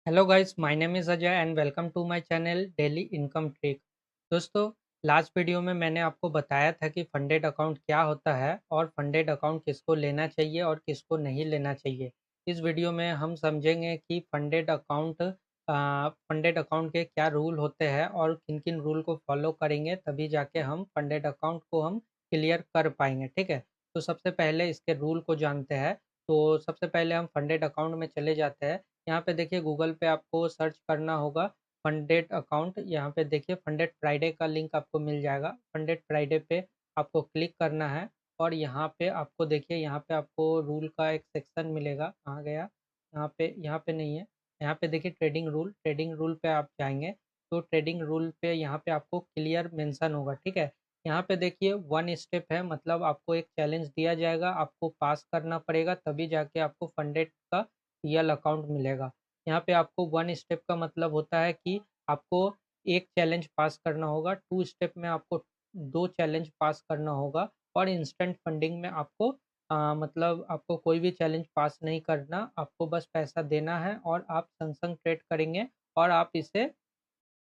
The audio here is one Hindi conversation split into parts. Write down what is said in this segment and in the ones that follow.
Hello guys, my name is Ajay and welcome to my channel daily income trick. दोस्तों, लास्ट वीडियो में मैंने आपको बताया था कि फंडेड अकाउंट क्या होता है और फंडेड अकाउंट किसको लेना चाहिए और किसको नहीं लेना चाहिए। इस वीडियो में हम समझेंगे कि फंडेड अकाउंट के क्या रूल होते हैं और किन-किन रूल को फॉलो करेंगे तभी जाके हम फंडेड अकाउंट को हम क्लियर कर पाएँगे, ठीक है? तो सबसे पहले इसके रूल को जानते हैं। तो सबसे पहले हम फंडेड अकाउंट में चले जाते हैं। यहाँ पे देखिए गूगल पे आपको सर्च करना होगा फंडेड अकाउंट। यहाँ पे देखिए फंडेड फ्राइडे का लिंक आपको मिल जाएगा। फंडेड फ्राइडे पे आपको क्लिक करना है और यहाँ पे आपको देखिए यहाँ पे आपको रूल का एक सेक्शन मिलेगा। कहाँ गया? यहाँ पे नहीं है। यहाँ पे देखिए ट्रेडिंग रूल पे आप जाएंगे तो ट्रेडिंग रूल पे यहाँ पे आपको क्लियर मेंशन होगा, ठीक है। यहाँ पे देखिए वन स्टेप है, मतलब आपको एक चैलेंज दिया जाएगा, आपको पास करना पड़ेगा तभी जाके आपको फंडेड का रियल अकाउंट मिलेगा। यहाँ पे आपको वन स्टेप का मतलब होता है कि आपको एक चैलेंज पास करना होगा, टू स्टेप में आपको दो चैलेंज पास करना होगा और इंस्टेंट फंडिंग में आपको मतलब आपको कोई भी चैलेंज पास नहीं करना, आपको बस पैसा देना है और आप संग ट्रेड करेंगे और आप इसे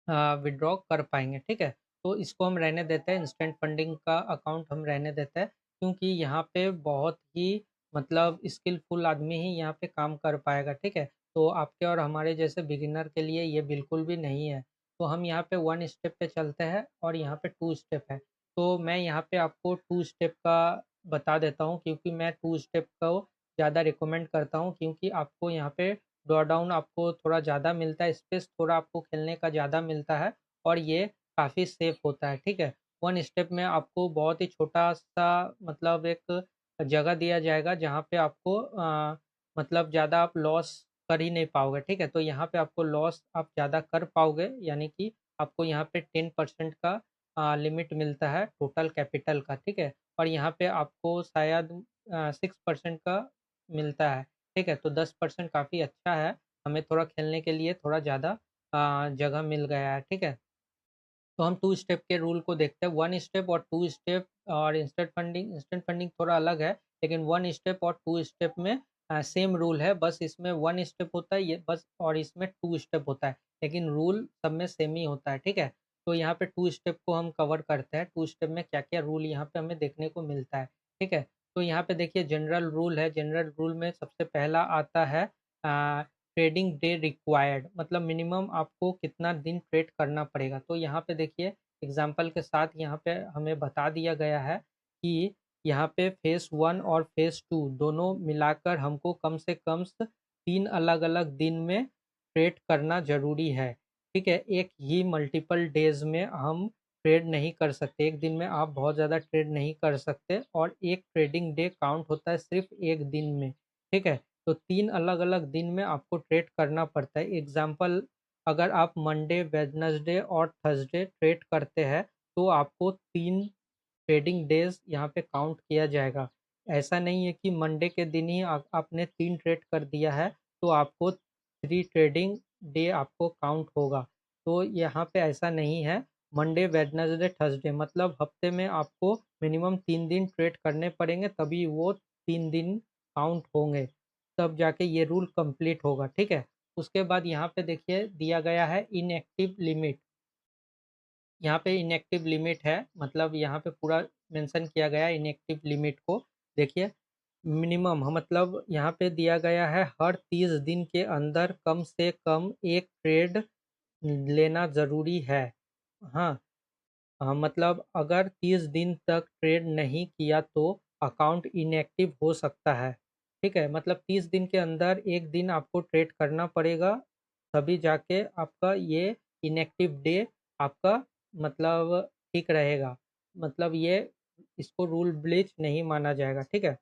विड्रॉ कर पाएँगे, ठीक है? तो इसको हम रहने देते हैं, इंस्टेंट फंडिंग का अकाउंट हम रहने देते हैं, क्योंकि यहाँ पे बहुत ही मतलब स्किलफुल आदमी ही यहाँ पे काम कर पाएगा, ठीक है? तो आपके और हमारे जैसे बिगिनर के लिए ये बिल्कुल भी नहीं है। तो हम यहाँ पे वन स्टेप पे चलते हैं और यहाँ पे टू स्टेप है। तो मैं यहाँ पे आपको टू स्टेप का बता देता हूँ, क्योंकि मैं टू स्टेप को ज़्यादा रिकमेंड करता हूँ, क्योंकि आपको यहाँ पे ड्रॉ डाउन आपको थोड़ा ज़्यादा मिलता है, स्पेस थोड़ा आपको खेलने का ज़्यादा मिलता है और ये काफ़ी सेफ होता है, ठीक है। वन स्टेप में आपको बहुत ही छोटा-सा मतलब एक जगह दिया जाएगा जहाँ पे आपको मतलब ज़्यादा आप लॉस कर ही नहीं पाओगे, ठीक है। तो यहाँ पे आपको लॉस आप ज़्यादा कर पाओगे, यानी कि आपको यहाँ पे 10% का लिमिट मिलता है टोटल कैपिटल का, ठीक है। और यहाँ पे आपको शायद 6% का मिलता है। ठीक है, तो 10% काफ़ी अच्छा है, हमें थोड़ा खेलने के लिए थोड़ा ज़्यादा जगह मिल गया है, ठीक है। तो हम टू स्टेप के रूल को देखते हैं, वन स्टेप और टू स्टेप और इंस्टेंट फंडिंग थोड़ा अलग है, लेकिन वन स्टेप और टू स्टेप में सेम रूल है, बस इसमें वन स्टेप होता है ये बस और इसमें टू स्टेप होता है, लेकिन रूल सब में सेम ही होता है, ठीक है। तो यहाँ पे टू स्टेप को हम कवर करते हैं, टू स्टेप में क्या-क्या रूल यहाँ पे हमें देखने को मिलता है, ठीक है। तो यहाँ पे देखिए जनरल रूल है, जनरल रूल में सबसे पहला आता है ट्रेडिंग डे रिक्वायर्ड, मतलब मिनिमम आपको कितना दिन ट्रेड करना पड़ेगा। तो यहाँ पे देखिए एग्जांपल के साथ यहाँ पे हमें बता दिया गया है कि यहाँ पे फेज़ 1 और फेज़ 2 दोनों मिलाकर हमको कम से कम 3 अलग-अलग दिन में ट्रेड करना ज़रूरी है, ठीक है? एक ही मल्टीपल डेज़ में हम ट्रेड नहीं कर सकते, एक दिन में आप बहुत ज़्यादा ट्रेड नहीं कर सकते और एक ट्रेडिंग डे काउंट होता है सिर्फ़ 1 दिन में, ठीक है? तो 3 अलग-अलग दिन में आपको ट्रेड करना पड़ता है। एग्ज़ाम्पल, अगर आप मंडे, वेडनेसडे और थर्सडे ट्रेड करते हैं, तो आपको 3 ट्रेडिंग डेज़ यहाँ पे काउंट किया जाएगा। ऐसा नहीं है कि मंडे के दिन ही आपने 3 ट्रेड कर दिया है, तो आपको 3 ट्रेडिंग डे आपको काउंट होगा। तो यहाँ पे ऐसा नहीं है, मंडे, वेडनेसडे, थर्सडे मतलब हफ्ते में आपको मिनिमम 3 दिन ट्रेड करने पड़ेंगे, तभी वो 3 दिन काउंट होंगे। तब जाके ये रूल कंप्लीट होगा, ठीक है? उसके बाद यहाँ पे देखिए दिया गया है इनएक्टिव लिमिट। यहाँ पे इनएक्टिव लिमिट है, मतलब यहाँ पे पूरा मेंशन किया गया है इनएक्टिव लिमिट को। देखिए मिनिमम मतलब यहाँ पे दिया गया है हर 30 दिन के अंदर कम से कम 1 ट्रेड लेना ज़रूरी है। हाँ, मतलब अगर 30 दिन तक ट्रेड नहीं किया तो अकाउंट इनएक्टिव हो सकता है, ठीक है? मतलब 30 दिन के अंदर 1 दिन आपको ट्रेड करना पड़ेगा, तभी जाके आपका ये इनएक्टिव डे आपका मतलब ठीक रहेगा। मतलब ये इसको रूल ब्रीच नहीं माना जाएगा, ठीक है?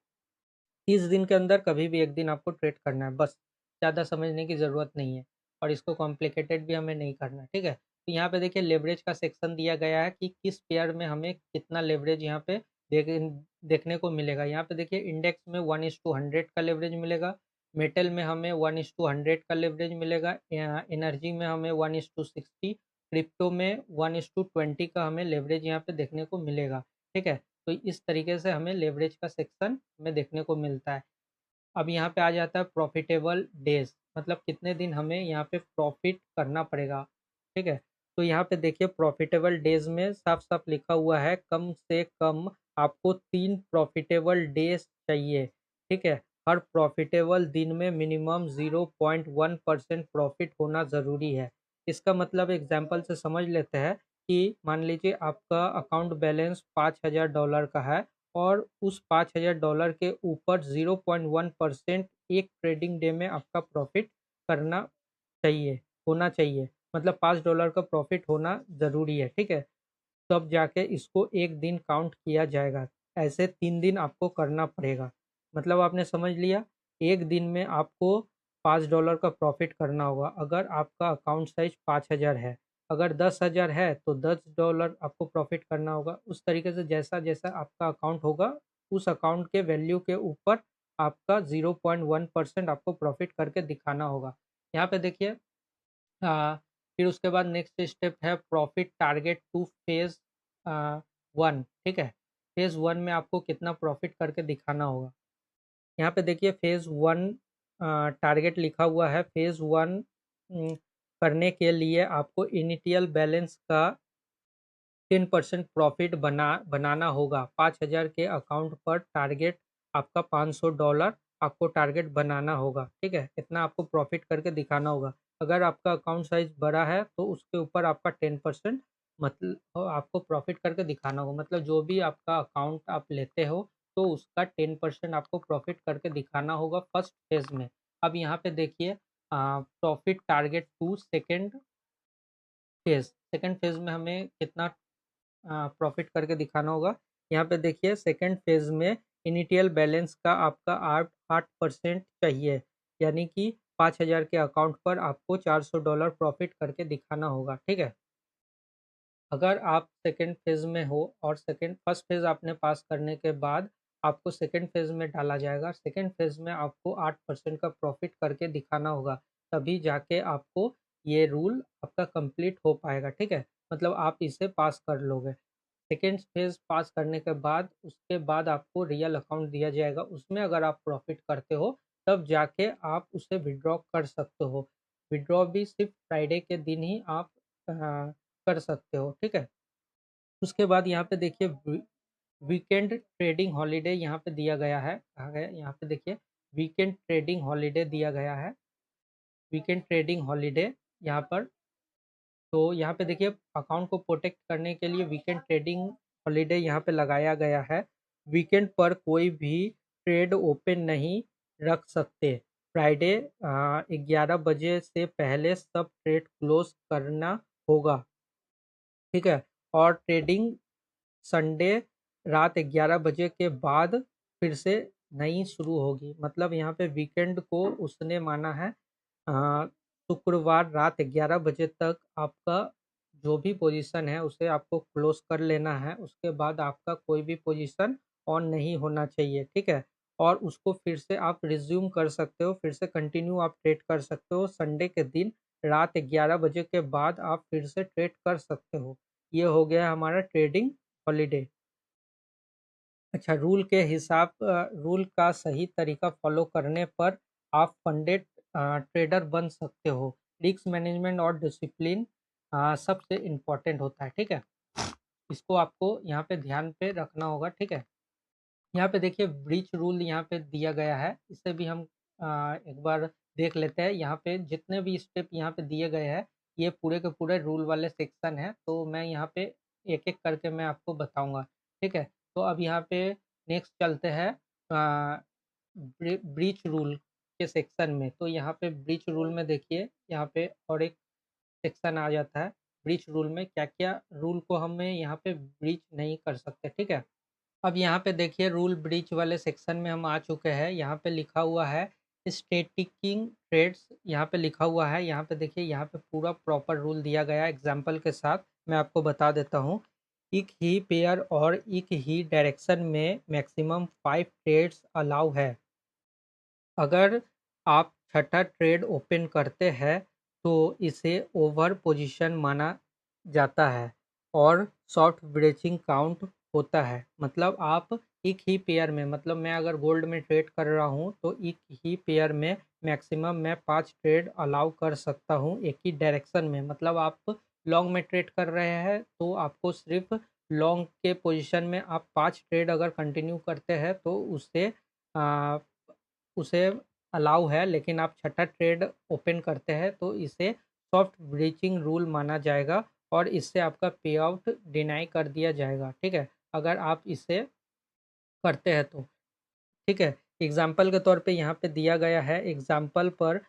30 दिन के अंदर कभी भी 1 दिन आपको ट्रेड करना है, बस। ज़्यादा समझने की ज़रूरत नहीं है और इसको कॉम्प्लिकेटेड भी हमें नहीं करना है, ठीक है? तो यहाँ पे देखिए लेवरेज का सेक्शन दिया गया है कि किस पेयर में हमें कितना लेवरेज यहाँ पे देखने को मिलेगा। यहाँ पे देखिए इंडेक्स में 1:100 का लेवरेज मिलेगा, मेटल में हमें 1:100 का लेवरेज मिलेगा, एनर्जी में हमें 1:60, क्रिप्टो में 1:20 का हमें लेवरेज यहाँ पे देखने को मिलेगा, ठीक है? तो इस तरीके से हमें लेवरेज का सेक्शन हमें देखने को मिलता है। अब यहाँ पे आ जाता है प्रॉफिटेबल डेज़। मतलब कितने दिन हमें यहाँ पे प्रॉफिट करना पड़ेगा, ठीक है। तो यहाँ पे देखिए प्रॉफिटेबल डेज में साफ साफ लिखा हुआ है कम से कम आपको 3 प्रॉफिटेबल डेज चाहिए, ठीक है। हर प्रॉफिटेबल दिन में मिनिमम 0.1% प्रॉफिट होना ज़रूरी है। इसका मतलब एग्जांपल से समझ लेते हैं कि मान लीजिए आपका अकाउंट बैलेंस $5000 का है और उस $5000 के ऊपर 0.1% एक ट्रेडिंग डे में आपका प्रॉफिट करना चाहिए, होना चाहिए। मतलब $5 का प्रॉफिट होना ज़रूरी है, ठीक है? तब जाके इसको 1 दिन काउंट किया जाएगा। ऐसे 3 दिन आपको करना पड़ेगा। मतलब आपने समझ लिया, 1 दिन में आपको $5 का प्रॉफ़िट करना होगा। अगर आपका अकाउंट साइज़ 5000 है, अगर 10,000 है तो $10 आपको प्रॉफ़िट करना होगा। उस तरीके से जैसा-जैसा आपका अकाउंट होगा, उस अकाउंट के वैल्यू के ऊपर आपका 0.1% आपको प्रॉफ़िट करके दिखाना होगा। यहाँ पे देखिए फिर उसके बाद नेक्स्ट स्टेप है प्रॉफिट टारगेट टू फेज़ 1, ठीक है? फेज़ 1 में आपको कितना प्रॉफिट करके दिखाना होगा। यहाँ पे देखिए फेज़ 1 टारगेट लिखा हुआ है। फेज़ 1 करने के लिए आपको इनिशियल बैलेंस का 10% प्रॉफिट बनाना होगा। 5000 के अकाउंट पर टारगेट आपका $500 आपको टारगेट बनाना होगा, ठीक है? इतना आपको प्रॉफिट करके दिखाना होगा। अगर आपका अकाउंट साइज़ बड़ा है तो उसके ऊपर आपका 10% मतलब आपको प्रॉफिट करके दिखाना होगा। मतलब जो भी आपका अकाउंट आप लेते हो तो उसका 10% आपको प्रॉफिट करके दिखाना होगा फर्स्ट फेज़ में। अब यहाँ पे देखिए profit target to second phase. Second phase में हमें कितना प्रॉफिट करके दिखाना होगा। यहाँ पे देखिए सेकंड फेज़ में इनिशियल बैलेंस का आपका 8% चाहिए, यानी कि 5000 के अकाउंट पर आपको $400 प्रॉफिट करके दिखाना होगा, ठीक है? अगर आप सेकंड फेज़ में हो और सेकंड फर्स्ट फेज़ आपने पास करने के बाद आपको सेकंड फेज़ में डाला जाएगा। सेकंड फेज़ में आपको 8% का प्रॉफिट करके दिखाना होगा, तभी जाके आपको ये रूल आपका कंप्लीट हो पाएगा, ठीक है? मतलब आप इसे पास कर लोगे। सेकंड फेज़ पास करने के बाद उसके बाद आपको रियल अकाउंट दिया जाएगा। उसमें अगर आप प्रॉफ़िट करते हो, तब जाके आप उसे विथड्रॉ कर सकते हो। विथड्रॉ भी सिर्फ़ फ्राइडे के दिन ही आप कर सकते हो, ठीक है? उसके बाद यहाँ पे देखिए वीकेंड ट्रेडिंग हॉलिडे यहाँ पे दिया गया है। कहा गया है यहाँ पे देखिए वीकेंड ट्रेडिंग हॉलिडे दिया गया है। वीकेंड ट्रेडिंग हॉलिडे यहाँ पर तो यहाँ पे देखिए अकाउंट को प्रोटेक्ट करने के लिए वीकेंड ट्रेडिंग हॉलिडे यहाँ पे लगाया गया है। वीकेंड पर कोई भी ट्रेड ओपन नहीं रख सकते। फ्राइडे 11 बजे से पहले सब ट्रेड क्लोज करना होगा, ठीक है? और ट्रेडिंग संडे रात 11 बजे के बाद फिर से नई शुरू होगी। मतलब यहाँ पे वीकेंड को उसने माना है शुक्रवार रात 11 बजे तक आपका जो भी पोजीशन है उसे आपको क्लोज कर लेना है। उसके बाद आपका कोई भी पोजीशन ऑन नहीं होना चाहिए, ठीक है? और उसको फिर से आप रिज़्यूम कर सकते हो, फिर से कंटिन्यू आप ट्रेड कर सकते हो। संडे के दिन रात 11 बजे के बाद आप फिर से ट्रेड कर सकते हो। ये हो गया हमारा ट्रेडिंग हॉलिडे। अच्छा रूल का सही तरीका फ़ॉलो करने पर आप फंडेड ट्रेडर बन सकते हो। रिस्क मैनेजमेंट और डिसिप्लिन सबसे इम्पोर्टेंट होता है, ठीक है? इसको आपको यहाँ पे ध्यान पे रखना होगा, ठीक है? यहाँ पे देखिए ब्रीच रूल यहाँ पे दिया गया है, इसे भी हम एक बार देख लेते हैं। यहाँ पे जितने भी स्टेप यहाँ पे दिए गए हैं, ये पूरे के पूरे रूल वाले सेक्शन हैं, तो मैं यहाँ पे एक-एक करके मैं आपको बताऊँगा, ठीक है? तो अब यहाँ पे नेक्स्ट चलते हैं ब्रीच रूल के सेक्शन में। तो यहाँ पे ब्रीच रूल में देखिए, यहाँ पे और एक सेक्शन आ जाता है। ब्रीच रूल में क्या-क्या रूल को हमें यहाँ पे ब्रीच नहीं कर सकते, ठीक है? अब यहाँ पे देखिए रूल ब्रीच वाले सेक्शन में हम आ चुके हैं। यहाँ पे लिखा हुआ है स्टैटिकिंग ट्रेड्स, यहाँ पे लिखा हुआ है। यहाँ पे देखिए यहाँ पे पूरा प्रॉपर रूल दिया गया है एग्जांपल के साथ। मैं आपको बता देता हूँ। एक ही पेयर और एक ही डायरेक्शन में मैक्सिमम 5 ट्रेड्स अलाउ है। अगर आप छठा ट्रेड ओपन करते हैं तो इसे ओवर पोजीशन माना जाता है और शॉर्ट ब्रेचिंग काउंट होता है। मतलब आप एक ही पेयर में मतलब मैं अगर गोल्ड में ट्रेड कर रहा हूँ तो एक ही पेयर में मैक्सिमम मैं 5 ट्रेड अलाउ कर सकता हूँ एक ही डायरेक्शन में। मतलब आप लॉन्ग में ट्रेड कर रहे हैं तो आपको सिर्फ़ लॉन्ग के पोज़ीशन में आप 5 ट्रेड अगर कंटिन्यू करते हैं तो अ, उसे अलाउ है, लेकिन आप छठा ट्रेड ओपन करते हैं तो इसे सॉफ्ट ब्रीचिंग रूल माना जाएगा और इससे आपका पे आउट डिनाई कर दिया जाएगा, ठीक है? अगर आप इसे करते हैं तो। ठीक है? एग्ज़ाम्पल के तौर पे यहाँ पे दिया गया है, एग्ज़ाम्पल पर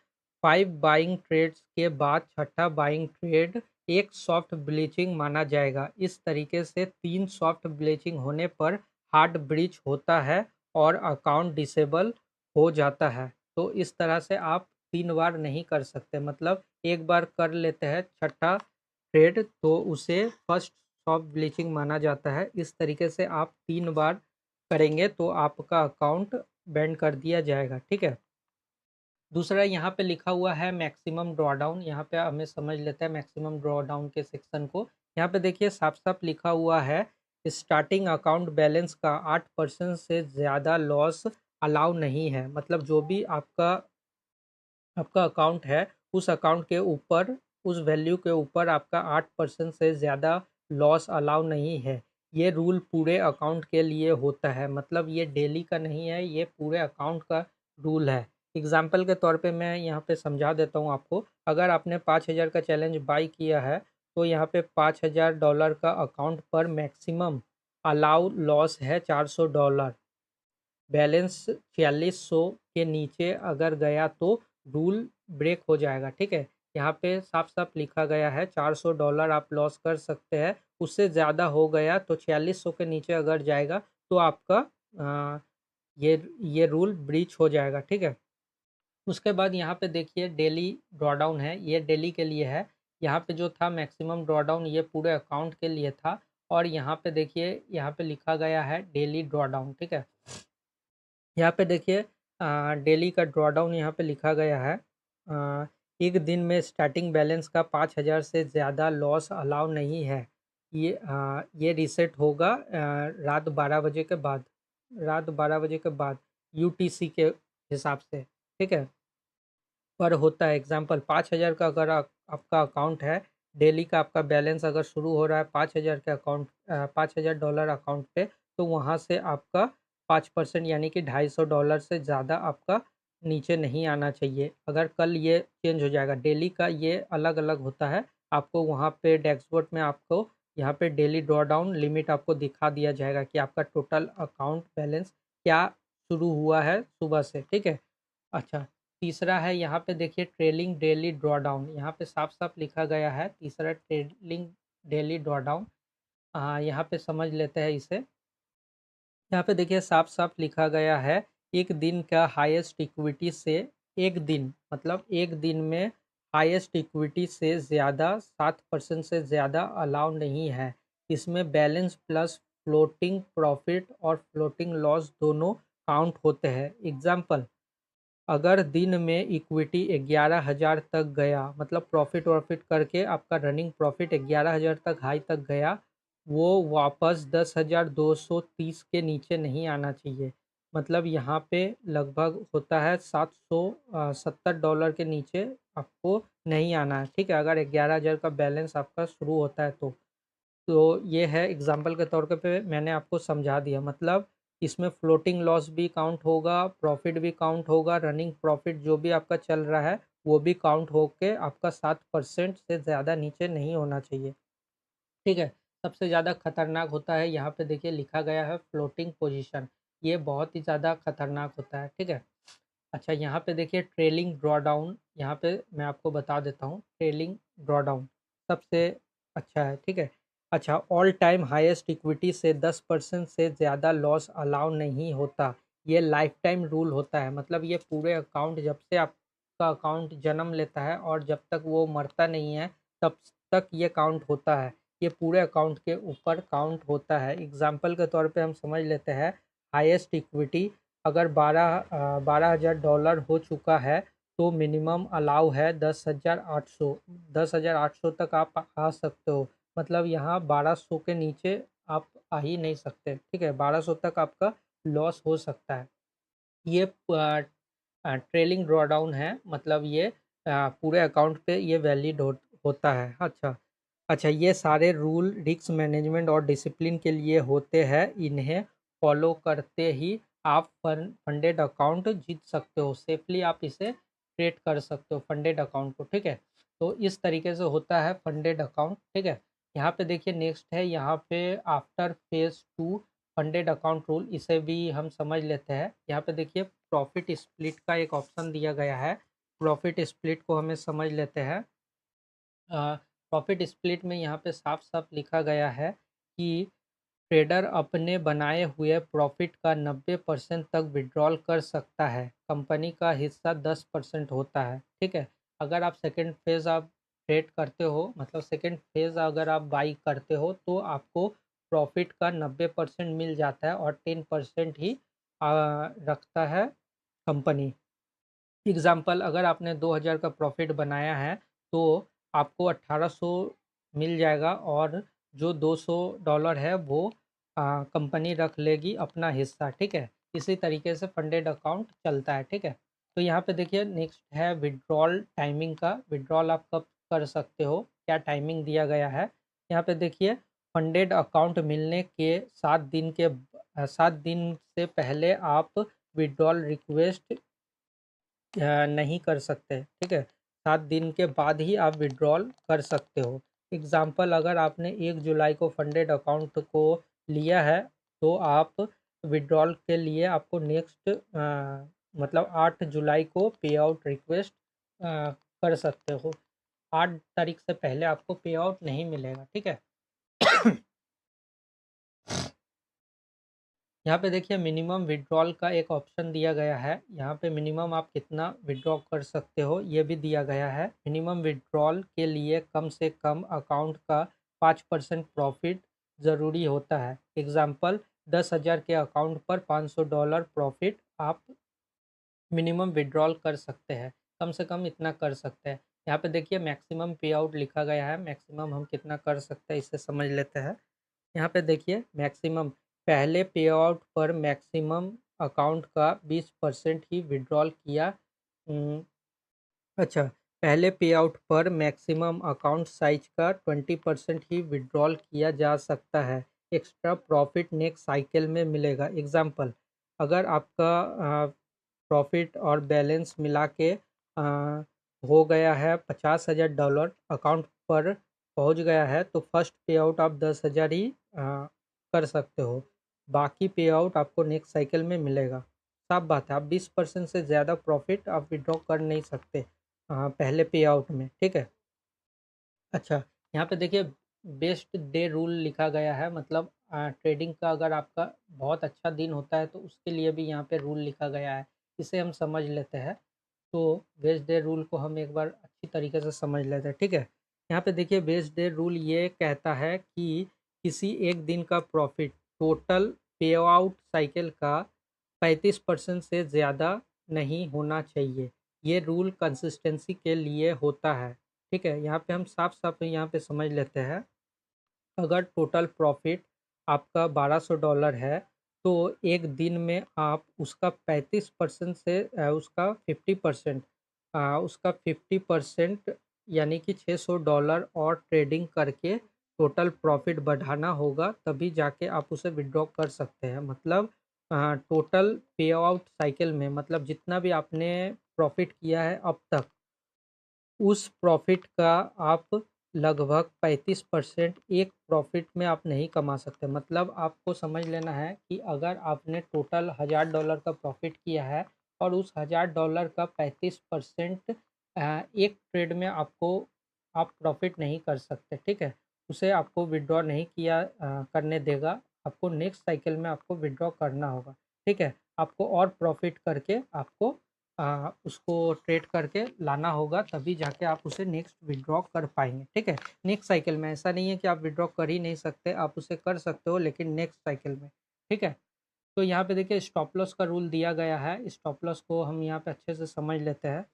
5 बाइंग ट्रेड्स के बाद छठा बाइंग ट्रेड एक सॉफ्ट ब्लीचिंग माना जाएगा। इस तरीके से 3 सॉफ्ट ब्लीचिंग होने पर हार्ड ब्रीच होता है और अकाउंट डिसेबल हो जाता है। तो इस तरह से आप 3 बार नहीं कर सकते, मतलब एक बार कर लेते हैं छठा ट्रेड तो उसे फर्स्ट सॉफ्ट ब्लीचिंग माना जाता है। इस तरीके से आप 3 बार करेंगे तो आपका अकाउंट बैंड कर दिया जाएगा, ठीक है? दूसरा यहाँ पे लिखा हुआ है मैक्सिमम ड्रॉडाउन। यहाँ पे हमें समझ लेते हैं मैक्सिमम ड्रॉडाउन के सेक्शन को। यहाँ पे देखिए साफ-साफ लिखा हुआ है, स्टार्टिंग अकाउंट बैलेंस का 8% से ज़्यादा लॉस अलाउ नहीं है। मतलब जो भी आपका आपका अकाउंट है, उस अकाउंट के ऊपर, उस वैल्यू के ऊपर आपका 8% से ज़्यादा लॉस अलाउ नहीं है। ये रूल पूरे अकाउंट के लिए होता है, मतलब ये डेली का नहीं है, ये पूरे अकाउंट का रूल है। एग्ज़ाम्पल के तौर पे मैं यहाँ पे समझा देता हूँ आपको। अगर आपने 5000 का चैलेंज बाय किया है, तो यहाँ पे $5000 का अकाउंट पर मैक्सिमम अलाउ लॉस है $400। बैलेंस 4600 के नीचे अगर गया तो रूल ब्रेक हो जाएगा, ठीक है? यहाँ पे साफ-साफ लिखा गया है $400 आप लॉस कर सकते हैं, उससे ज़्यादा हो गया तो 4600 के नीचे अगर जाएगा तो आपका अ, ये रूल ब्रीच हो जाएगा, ठीक है? उसके बाद यहाँ पे देखिए डेली ड्रॉडाउन है, ये डेली के लिए है। यहाँ पे जो था मैक्सिमम ड्रॉडाउन ये पूरे अकाउंट के लिए था और यहाँ पे देखिए यहाँ पे लिखा गया है डेली ड्रॉडाउन, ठीक है? यहाँ पे देखिए डेली का ड्रॉडाउन यहाँ पे लिखा गया है। एक दिन में स्टार्टिंग बैलेंस का 5000 से ज़्यादा लॉस अलाउ नहीं है। ये रीसेट होगा रात 12 बजे के बाद, रात 12 बजे के बाद यूटीसी के हिसाब से, ठीक है? पर होता है एग्ज़ाम्पल 5000 का अगर आपका अकाउंट है, डेली का आपका बैलेंस अगर शुरू हो रहा है 5000 के $5000 अकाउंट पे, तो वहाँ से आपका 5% यानी कि $250 से ज़्यादा आपका नीचे नहीं आना चाहिए। अगर कल ये चेंज हो जाएगा, डेली का ये अलग-अलग होता है। आपको वहाँ पे डैशबोर्ड में आपको यहाँ पे डेली ड्रॉडाउन लिमिट आपको दिखा दिया जाएगा कि आपका टोटल अकाउंट बैलेंस क्या शुरू हुआ है सुबह से, ठीक है? अच्छा, तीसरा है यहाँ पे देखिए ट्रेलिंग डेली ड्रॉडाउन। यहाँ पे साफ-साफ लिखा गया है तीसरा ट्रेलिंग डेली ड्रॉडाउन। यहाँ पे समझ लेते हैं इसे। यहाँ पे देखिए साफ-साफ लिखा गया है, एक दिन का हाईएस्ट इक्विटी से एक दिन मतलब एक दिन में हाईएस्ट इक्विटी से ज़्यादा 7% से ज़्यादा अलाउ नहीं है। इसमें बैलेंस प्लस फ्लोटिंग प्रॉफ़िट और फ्लोटिंग लॉस दोनों काउंट होते हैं। एग्ज़ाम्पल अगर दिन में इक्विटी 11,000 तक गया मतलब प्रॉफ़िट वॉफ़िट करके आपका रनिंग प्रॉफ़िट 11,000 तक हाई तक गया, वो वापस 10,230 के नीचे नहीं आना चाहिए। मतलब यहाँ पे लगभग होता है $770 के नीचे आपको नहीं आना है, ठीक है? अगर 11,000 का बैलेंस आपका शुरू होता है तो। तो ये है एग्ज़ाम्पल के तौर पे मैंने आपको समझा दिया। मतलब इसमें फ्लोटिंग लॉस भी काउंट होगा, प्रॉफ़िट भी काउंट होगा, रनिंग प्रॉफ़िट जो भी आपका चल रहा है, वो भी काउंट होके आपका 7% से ज़्यादा नीचे नहीं होना चाहिए। ठीक है? सबसे ज़्यादा खतरनाक होता है यहाँ पे देखिए लिखा गया है फ्लोटिंग पोज़ीशन, ये बहुत ही ज़्यादा खतरनाक होता है, ठीक है? अच्छा यहाँ पे देखिए ट्रेलिंग ड्रॉडाउन, यहाँ पे मैं आपको बता देता हूँ ट्रेलिंग ड्रॉडाउन सबसे अच्छा है, ठीक है? अच्छा ऑल टाइम हाईएस्ट इक्विटी से 10% से ज़्यादा लॉस अलाउ नहीं होता। ये लाइफ टाइम रूल होता है, मतलब ये पूरे अकाउंट जब से आपका अकाउंट जन्म लेता है और जब तक वो मरता नहीं है, तब तक ये काउंट होता है। ये पूरे अकाउंट के ऊपर काउंट होता है। एग्ज़ाम्पल के तौर पे हम समझ लेते हैं हाईएस्ट इक्विटी अगर $12,000 हो चुका है तो मिनिमम अलाउ है 10,800, 10,800 तक आप आ सकते हो। मतलब यहाँ 1200 के नीचे आप आ ही नहीं सकते, ठीक है? 1200 तक आपका लॉस हो सकता है। ये ट्रेलिंग ड्रॉडाउन है, मतलब ये पूरे अकाउंट पे ये वैलिड होता है। अच्छा, अच्छा, ये सारे रूल रिस्क मैनेजमेंट और डिसिप्लिन के लिए होते हैं। इन्हें फॉलो करते ही आप फंडेड अकाउंट जीत सकते हो, सेफली आप इसे ट्रेड कर सकते हो फंडेड अकाउंट को, ठीक है। तो इस तरीके से होता है फंडेड अकाउंट, ठीक है। यहाँ पे देखिए नेक्स्ट है, यहाँ पे after phase 2 funded account rule, इसे भी हम समझ लेते हैं। यहाँ पे देखिए प्रॉफिट स्प्लिट का एक ऑप्शन दिया गया है। प्रॉफिट स्प्लिट को हमें समझ लेते हैं। प्रॉफिट स्प्लिट में यहाँ पे साफ साफ लिखा गया है कि ट्रेडर अपने बनाए हुए प्रॉफिट का 90% तक विड्रॉल कर सकता है। कंपनी का हिस्सा 10% होता है, ठीक है। अगर आप सेकेंड फेज आप ट्रेड करते हो, मतलब सेकेंड फेज अगर आप बाई करते हो, तो आपको प्रॉफिट का 90% मिल जाता है और 10% ही रखता है कंपनी। एग्ज़ाम्पल, अगर आपने 2000 का प्रॉफ़िट बनाया है, तो आपको 1800 मिल जाएगा और जो $200 है वो कंपनी रख लेगी अपना हिस्सा, ठीक है। इसी तरीके से फंडेड अकाउंट चलता है, ठीक है। तो यहाँ पे देखिए नेक्स्ट है विड्रॉल टाइमिंग का। विड्रॉल आप कब कर सकते हो, क्या टाइमिंग दिया गया है। यहाँ पे देखिए फंडेड अकाउंट मिलने के 7 दिन से पहले आप विड्रॉल रिक्वेस्ट नहीं कर सकते, ठीक है। 7 दिन के बाद ही आप विड्रॉल कर सकते हो। एग्ज़ाम्पल, अगर आपने 1 जुलाई को फंडेड अकाउंट को लिया है, तो आप विड्रॉल के लिए आपको नेक्स्ट मतलब 8 जुलाई को पे आउट रिक्वेस्ट कर सकते हो। 8 तारीख से पहले आपको पे आउट नहीं मिलेगा, ठीक है। यहाँ पे देखिए मिनिमम विड्रॉल का एक ऑप्शन दिया गया है। यहाँ पे मिनिमम आप कितना विड्रॉ कर सकते हो ये भी दिया गया है। मिनिमम विड्रॉल के लिए कम से कम अकाउंट का 5% प्रॉफिट ज़रूरी होता है। एग्ज़ाम्पल, 10,000 के अकाउंट पर $500 प्रॉफिट आप मिनिमम विड्रॉल कर सकते हैं। कम से कम इतना कर सकते हैं। यहाँ पे देखिए मैक्सिमम पे आउट लिखा गया है। मैक्सिमम हम कितना कर सकते हैं इसे समझ लेते हैं। यहाँ पे देखिए मैक्सिमम, पहले पे आउट पर मैक्सिमम अकाउंट का 20% ही विड्रॉल किया। उम, अच्छा, पहले पे आउट पर मैक्सिमम अकाउंट साइज का 20% ही विड्रॉल किया जा सकता है। एक्स्ट्रा प्रॉफिट नेक्स्ट साइकिल में मिलेगा। एग्ज़ाम्पल, अगर आपका प्रॉफिट और बैलेंस मिला के हो गया है $50,000, अकाउंट पर पहुंच गया है, तो फर्स्ट पे आउट आप 10,000 ही कर सकते हो। बाकी पे आउट आपको नेक्स्ट साइकिल में मिलेगा। साफ बात है, आप 20% से ज़्यादा प्रॉफिट आप विड्रॉ कर नहीं सकते पहले पे आउट में, ठीक है। अच्छा, यहाँ पे देखिए बेस्ट डे रूल लिखा गया है, मतलब ट्रेडिंग का अगर आपका बहुत अच्छा दिन होता है तो उसके लिए भी यहाँ पे रूल लिखा गया है। इसे हम समझ लेते हैं। तो बेस्ट डे रूल को हम एक बार अच्छी तरीके से समझ लेते हैं, ठीक है। यहाँ पे देखिए बेस्ट डे रूल ये कहता है कि किसी एक दिन का प्रॉफिट टोटल पे आउट साइकिल का 35% से ज़्यादा नहीं होना चाहिए। ये रूल कंसिस्टेंसी के लिए होता है, ठीक है। यहाँ पे हम साफ-साफ यहाँ पे समझ लेते हैं। अगर टोटल प्रॉफिट आपका $1200 है, तो एक दिन में आप उसका 35% से उसका 50% यानी कि $600 और ट्रेडिंग करके टोटल प्रॉफिट बढ़ाना होगा, तभी जाके आप उसे विड्रॉ कर सकते हैं। मतलब टोटल पे आउट साइकिल में, मतलब जितना भी आपने प्रॉफिट किया है अब तक, उस प्रॉफ़िट का आप लगभग 35% एक प्रॉफ़िट में आप नहीं कमा सकते। मतलब आपको समझ लेना है कि अगर आपने टोटल $1000 का प्रॉफ़िट किया है और उस $1000 का 35% एक ट्रेड में आप प्रॉफ़िट नहीं कर सकते, ठीक है? उसे आपको विथड्रॉ नहीं करने देगा। आपको नेक्स्ट साइकिल में आपको विथड्रॉ करना होगा, ठीक है? आपको और प्रॉफ़िट करके आपको उसको ट्रेड करके लाना होगा, तभी जाके आप उसे नेक्स्ट विड्रॉ कर पाएँगे, ठीक है? नेक्स्ट साइकिल में, ऐसा नहीं है कि आप विड्रॉ कर ही नहीं सकते, आप उसे कर सकते हो लेकिन नेक्स्ट साइकिल में, ठीक है? तो यहाँ पे देखिए स्टॉप लॉस का रूल दिया गया है। स्टॉप लॉस को हम यहाँ पे अच्छे से समझ लेते हैं।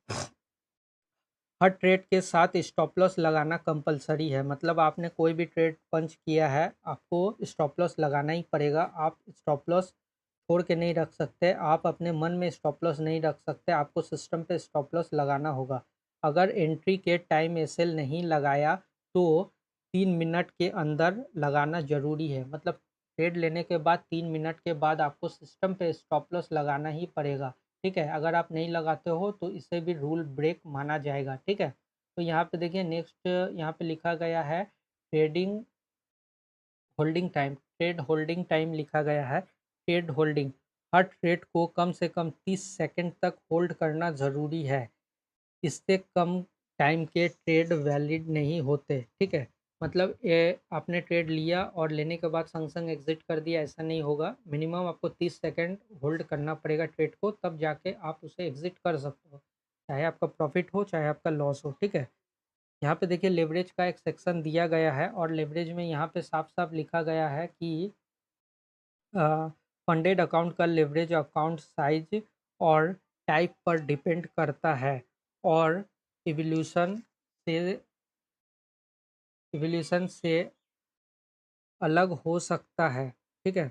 हर ट्रेड के साथ स्टॉप लॉस लगाना कंपल्सरी है। मतलब आपने कोई भी ट्रेड पंच किया है, आपको स्टॉप लॉस लगाना ही पड़ेगा। आप स्टॉप लॉस छोड़ के नहीं रख सकते, आप अपने मन में स्टॉप लॉस नहीं रख सकते, आपको सिस्टम पे स्टॉप लॉस लगाना होगा। अगर एंट्री के टाइम एसएल नहीं लगाया तो 3 मिनट के अंदर लगाना ज़रूरी है। मतलब ट्रेड लेने के बाद 3 मिनट के बाद आपको सिस्टम पे स्टॉप लॉस लगाना ही पड़ेगा, ठीक है? अगर आप नहीं लगाते हो तो इसे भी रूल ब्रेक माना जाएगा, ठीक है? तो यहाँ पे देखिए नेक्स्ट यहाँ पे लिखा गया है trading holding time, trade holding time लिखा गया है। ट्रेड होल्डिंग, हर ट्रेड को कम से कम 30 सेकंड तक होल्ड करना ज़रूरी है। इससे कम टाइम के ट्रेड वैलिड नहीं होते, ठीक है? मतलब ये आपने ट्रेड लिया और लेने के बाद संग संग एग्जिट कर दिया, ऐसा नहीं होगा। मिनिमम आपको 30 सेकंड होल्ड करना पड़ेगा ट्रेड को, तब जाके आप उसे एग्जिट कर सकते हो, चाहे आपका प्रॉफिट हो चाहे आपका लॉस हो, ठीक है? यहाँ पे देखिए लेवरेज का एक सेक्शन दिया गया है और लेवरेज में यहाँ पे साफ साफ लिखा गया है कि फंडेड अकाउंट का लेवरेज अकाउंट साइज और टाइप पर डिपेंड करता है और इवोल्यूशन से इवोल्यूशन से अलग हो सकता है, ठीक है?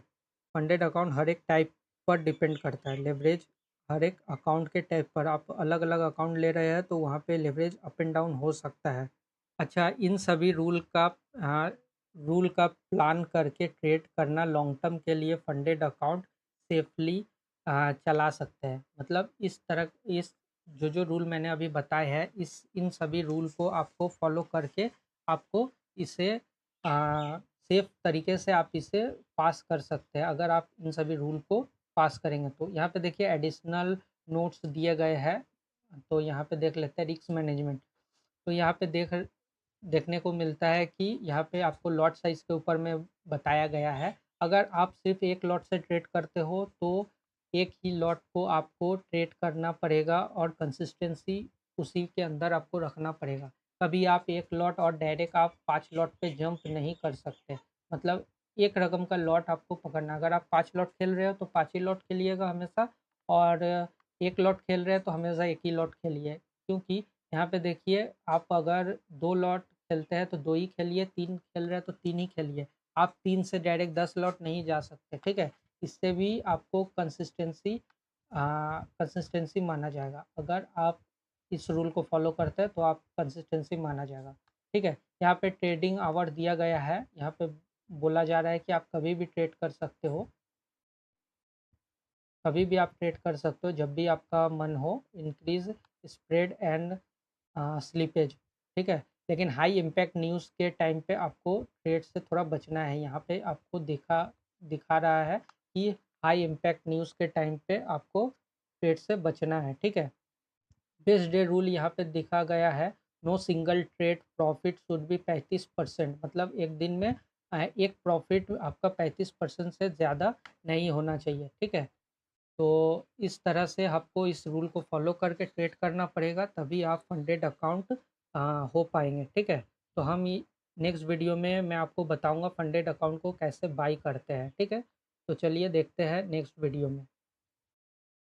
फंडेड अकाउंट हर एक टाइप पर डिपेंड करता है। लेवरेज हर एक अकाउंट के टाइप पर, आप अलग अलग अकाउंट ले रहे हैं तो वहाँ पे लेवरेज अप एंड डाउन हो सकता है। अच्छा, इन सभी रूल का प्लान करके ट्रेड करना लॉन्ग टर्म के लिए फंडेड अकाउंट सेफली चला सकते हैं। मतलब इस तरह इस जो रूल मैंने अभी बताए हैं, इन सभी रूल को आपको फॉलो करके आपको इसे सेफ तरीके से आप इसे पास कर सकते हैं, अगर आप इन सभी रूल को पास करेंगे तो। यहाँ पे देखिए एडिशनल नोट्स दिए गए हैं, तो यहाँ पे देख लेते हैं रिस्क मैनेजमेंट। तो यहाँ पे देखने को मिलता है कि यहाँ पे आपको लॉट साइज़ के ऊपर में बताया गया है। अगर आप सिर्फ एक लॉट से ट्रेड करते हो तो एक ही लॉट को आपको ट्रेड करना पड़ेगा और कंसिस्टेंसी उसी के अंदर आपको रखना पड़ेगा। कभी आप एक लॉट और डायरेक्ट आप 5 लॉट पे जंप नहीं कर सकते। मतलब एक रकम का लॉट आपको पकड़ना, अगर आप 5 लॉट खेल रहे हो तो 5 ही लॉट खेलिएगा हमेशा, और एक लॉट खेल रहे हैं तो हमेशा एक ही लॉट खेलिए। क्योंकि यहाँ पे देखिए आप अगर 2 लॉट खेलते हैं तो 2 ही खेलिए, 3 खेल रहे हैं तो 3 ही खेलिए। आप 3 से डायरेक्ट 10 लॉट नहीं जा सकते, ठीक है? इससे भी आपको कंसिस्टेंसी माना जाएगा। अगर आप इस रूल को फॉलो करते हैं तो आप कंसिस्टेंसी माना जाएगा, ठीक है? यहाँ पे ट्रेडिंग आवर दिया गया है, यहाँ पे बोला जा रहा है कि आप कभी भी ट्रेड कर सकते हो, कभी भी आप ट्रेड कर सकते हो जब भी आपका मन हो। इंक्रीज स्प्रेड एंड स्लीपेज, ठीक है? लेकिन हाई इम्पैक्ट न्यूज़ के टाइम पे आपको ट्रेड से थोड़ा बचना है। यहाँ पे आपको दिखा रहा है कि हाई इम्पैक्ट न्यूज़ के टाइम पे आपको ट्रेड से बचना है, ठीक है? बेस्ट डे रूल यहाँ पे दिखा गया है, no single trade profit should be 35%। मतलब एक दिन में एक प्रॉफिट आपका 35% से ज़्यादा नहीं होना चाहिए, ठीक है? तो इस तरह से आपको इस रूल को फॉलो करके ट्रेड करना पड़ेगा, तभी आप फंडेड अकाउंट हो पाएंगे, ठीक है? तो हम नेक्स्ट वीडियो में मैं आपको बताऊंगा फंडेड अकाउंट को कैसे बाई करते हैं, ठीक है? तो चलिए देखते हैं नेक्स्ट वीडियो में।